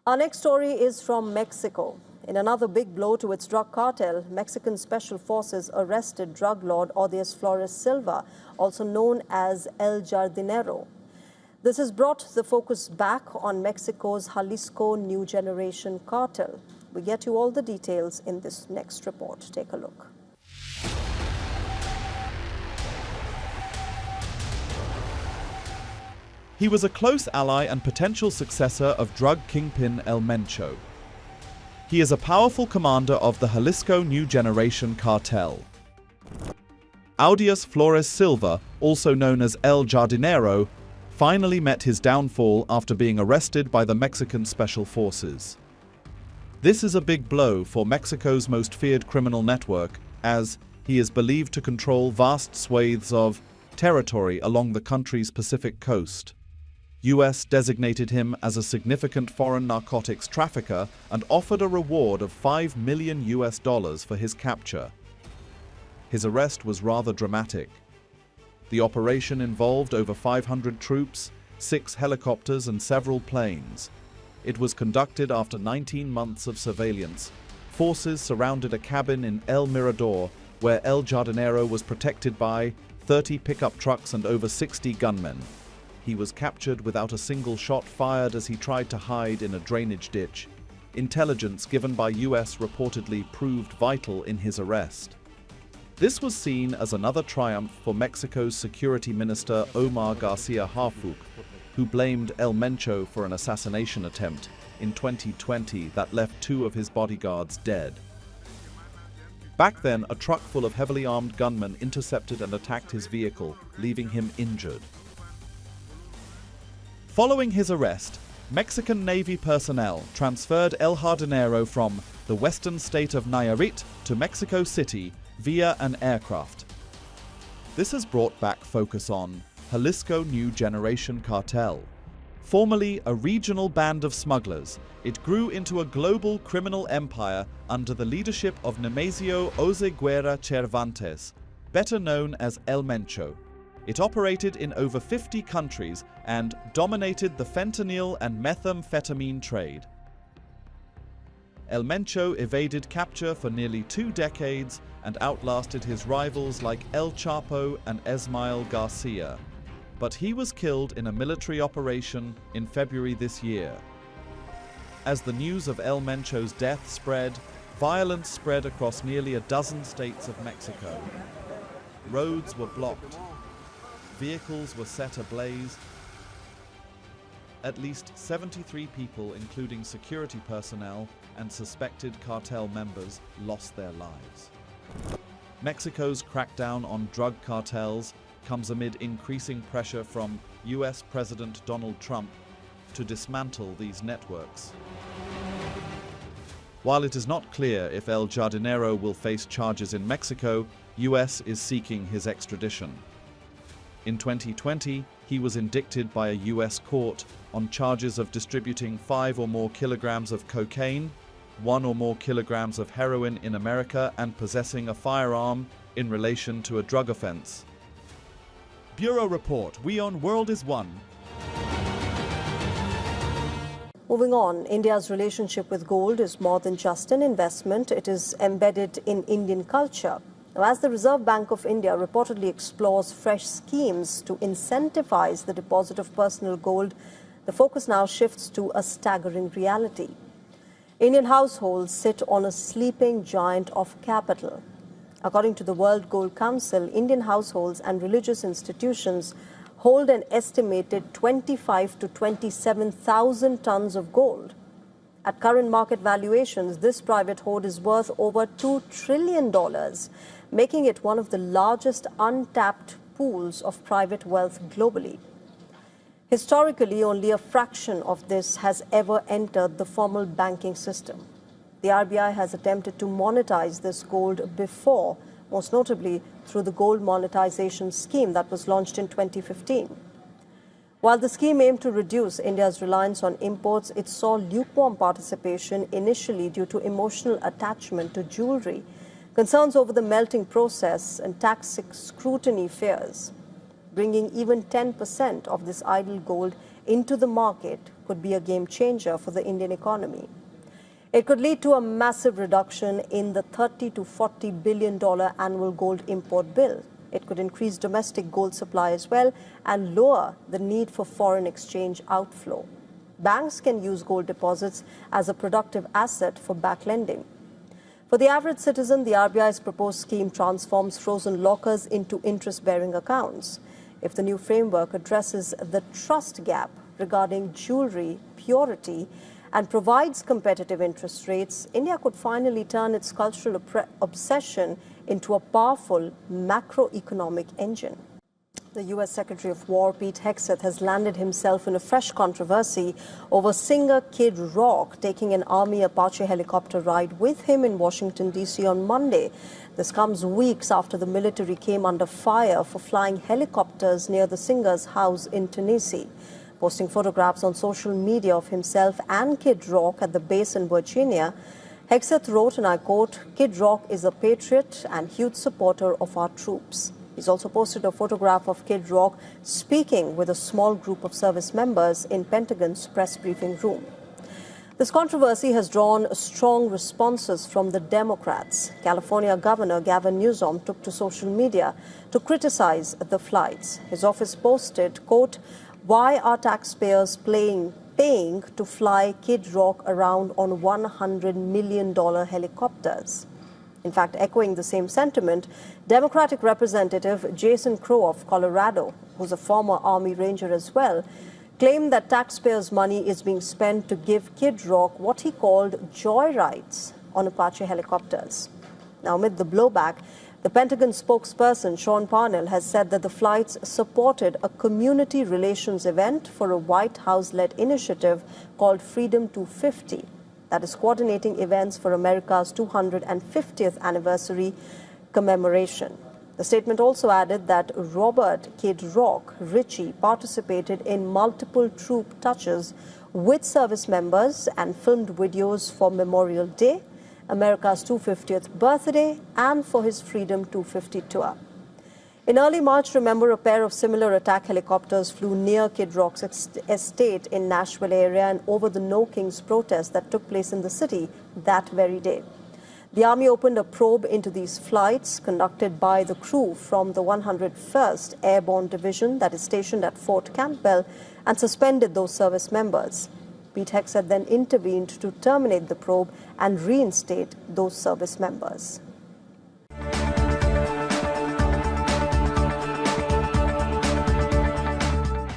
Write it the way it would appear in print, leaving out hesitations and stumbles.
Our next story is from Mexico. In another big blow to its drug cartel, Mexican special forces arrested drug lord Odious Flores Silva, also known as El Jardinero. This has brought the focus back on Mexico's Jalisco New Generation Cartel. We get you all the details in this next report. Take a look. He was a close ally and potential successor of drug kingpin El Mencho. He is a powerful commander of the Jalisco New Generation Cartel. Odious Flores Silva, also known as El Jardinero, finally met his downfall after being arrested by the Mexican Special Forces. This is a big blow for Mexico's most feared criminal network, as he is believed to control vast swathes of territory along the country's Pacific coast. US designated him as a significant foreign narcotics trafficker and offered a reward of $5 million for his capture. His arrest was rather dramatic. The operation involved over 500 troops, 6 helicopters and several planes. It was conducted after 19 months of surveillance. Forces surrounded a cabin in El Mirador, where El Jardinero was protected by 30 pickup trucks and over 60 gunmen. He was captured without a single shot fired as he tried to hide in a drainage ditch. Intelligence given by US reportedly proved vital in his arrest. This was seen as another triumph for Mexico's Security Minister Omar Garcia Harfuch, who blamed El Mencho for an assassination attempt in 2020 that left 2 of his bodyguards dead. Back then, a truck full of heavily armed gunmen intercepted and attacked his vehicle, leaving him injured. Following his arrest, Mexican Navy personnel transferred El Jardinero from the western state of Nayarit to Mexico City via an aircraft. This has brought back focus on Jalisco New Generation Cartel. Formerly a regional band of smugglers, it grew into a global criminal empire under the leadership of Nemesio Oseguera Cervantes, better known as El Mencho. It operated in over 50 countries and dominated the fentanyl and methamphetamine trade. El Mencho evaded capture for nearly 2 decades and outlasted his rivals like El Chapo and Esmael Garcia. But he was killed in a military operation in February this year. As the news of El Mencho's death spread, violence spread across nearly a dozen states of Mexico. Roads were blocked. Vehicles were set ablaze. At least 73 people, including security personnel and suspected cartel members, lost their lives. Mexico's crackdown on drug cartels comes amid increasing pressure from US President Donald Trump to dismantle these networks. While it is not clear if El Jardinero will face charges in Mexico, US is seeking his extradition. In 2020, he was indicted by a US court on charges of distributing 5 or more kilograms of cocaine, 1 or more kilograms of heroin in America, and possessing a firearm in relation to a drug offense. Bureau Report, WION World is One. Moving on, India's relationship with gold is more than just an investment. It is embedded in Indian culture. Now, as the Reserve Bank of India reportedly explores fresh schemes to incentivize the deposit of personal gold, the focus now shifts to a staggering reality. Indian households sit on a sleeping giant of capital. According to the World Gold Council, Indian households and religious institutions hold an estimated 25 to 27,000 tons of gold. At current market valuations, this private hoard is worth over $2 trillion, making it one of the largest untapped pools of private wealth globally. Historically, only a fraction of this has ever entered the formal banking system. The RBI has attempted to monetize this gold before, most notably through the gold monetization scheme that was launched in 2015. While the scheme aimed to reduce India's reliance on imports, it saw lukewarm participation initially due to emotional attachment to jewelry, concerns over the melting process, and tax scrutiny fears. Bringing even 10% of this idle gold into the market could be a game changer for the Indian economy. It could lead to a massive reduction in the $30 to $40 billion annual gold import bill. It could increase domestic gold supply as well and lower the need for foreign exchange outflow. Banks can use gold deposits as a productive asset for backlending. For the average citizen, the RBI's proposed scheme transforms frozen lockers into interest-bearing accounts. If the new framework addresses the trust gap regarding jewelry purity and provides competitive interest rates, India could finally turn its cultural obsession into a powerful macroeconomic engine. The U.S. Secretary of War, Pete Hegseth, has landed himself in a fresh controversy over singer Kid Rock taking an Army Apache helicopter ride with him in Washington, D.C. on Monday. This comes weeks after the military came under fire for flying helicopters near the singer's house in Tennessee. Posting photographs on social media of himself and Kid Rock at the base in Virginia, Hegseth wrote, and I quote, "Kid Rock is a patriot and huge supporter of our troops." He's also posted a photograph of Kid Rock speaking with a small group of service members in Pentagon's press briefing room. This controversy has drawn strong responses from the Democrats. California Governor Gavin Newsom took to social media to criticize the flights. His office posted, quote, "Why are taxpayers paying to fly Kid Rock around on $100 million helicopters?" In fact, echoing the same sentiment, Democratic Representative Jason Crow of Colorado, who's a former Army Ranger as well, claimed that taxpayers' money is being spent to give Kid Rock what he called joyrides on Apache helicopters. Now, amid the blowback, the Pentagon spokesperson Sean Parnell has said that the flights supported a community relations event for a White House-led initiative called Freedom 250. That is coordinating events for America's 250th anniversary commemoration. The statement also added that Robert Kid Rock Ritchie participated in multiple troop touches with service members and filmed videos for Memorial Day, America's 250th birthday, and for his Freedom 250 tour. In early March, remember, a pair of similar attack helicopters flew near Kid Rock's estate in Nashville area and over the No Kings protest that took place in the city that very day. The Army opened a probe into these flights conducted by the crew from the 101st Airborne Division that is stationed at Fort Campbell and suspended those service members. Pete Hegseth then intervened to terminate the probe and reinstate those service members.